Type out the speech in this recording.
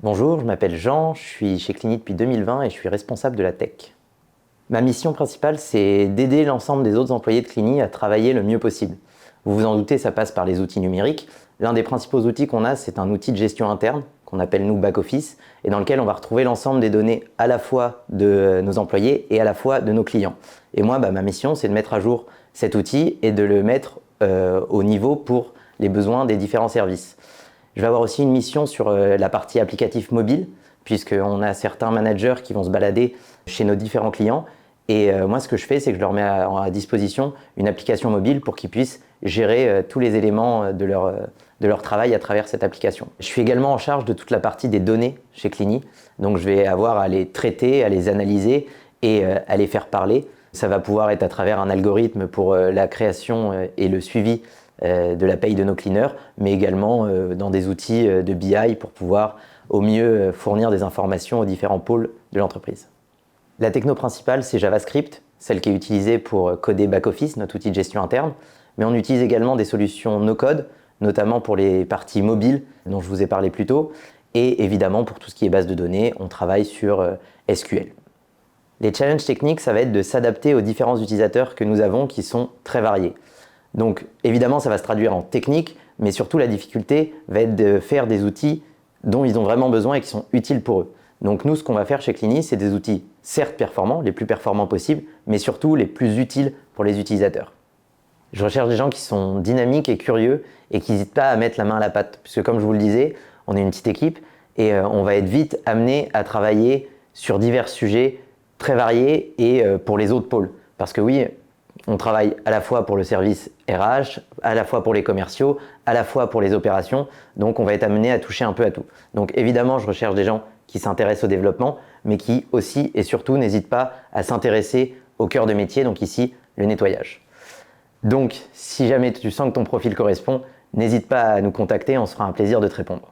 Bonjour, je m'appelle Jean, je suis chez Clini depuis 2020 et je suis responsable de la tech. Ma mission principale, c'est d'aider l'ensemble des autres employés de Clini à travailler le mieux possible. Vous vous en doutez, ça passe par les outils numériques. L'un des principaux outils qu'on a, c'est un outil de gestion interne, qu'on appelle nous back-office, et dans lequel on va retrouver l'ensemble des données à la fois de nos employés et à la fois de nos clients. Et moi, ma mission, c'est de mettre à jour cet outil et de le mettre au niveau pour les besoins des différents services. Je vais avoir aussi une mission sur la partie applicatif mobile, puisqu'on a certains managers qui vont se balader chez nos différents clients. Et moi, ce que je fais, c'est que je leur mets à disposition une application mobile pour qu'ils puissent gérer tous les éléments de leur travail à travers cette application. Je suis également en charge de toute la partie des données chez Clini. Donc, je vais avoir à les traiter, à les analyser et à les faire parler. Ça va pouvoir être à travers un algorithme pour la création et le suivi de la paye de nos cleaners, mais également dans des outils de BI pour pouvoir au mieux fournir des informations aux différents pôles de l'entreprise. La techno principale, c'est JavaScript, celle qui est utilisée pour coder back-office, notre outil de gestion interne, mais on utilise également des solutions no-code, notamment pour les parties mobiles dont je vous ai parlé plus tôt, et évidemment pour tout ce qui est base de données, on travaille sur SQL. Les challenges techniques, ça va être de s'adapter aux différents utilisateurs que nous avons qui sont très variés. Donc évidemment, ça va se traduire en technique, mais surtout la difficulté va être de faire des outils dont ils ont vraiment besoin et qui sont utiles pour eux. Donc nous, ce qu'on va faire chez Clini, c'est des outils certes performants, les plus performants possibles, mais surtout les plus utiles pour les utilisateurs. Je recherche des gens qui sont dynamiques et curieux et qui n'hésitent pas à mettre la main à la pâte. Puisque comme je vous le disais, on est une petite équipe et on va être vite amené à travailler sur divers sujets très variés et pour les autres pôles. Parce que oui, on travaille à la fois pour le service RH, à la fois pour les commerciaux, à la fois pour les opérations. Donc, on va être amené à toucher un peu à tout. Donc, évidemment, je recherche des gens qui s'intéressent au développement, mais qui aussi et surtout n'hésitent pas à s'intéresser au cœur de métier, donc ici, le nettoyage. Donc, si jamais tu sens que ton profil correspond, n'hésite pas à nous contacter, on se fera un plaisir de te répondre.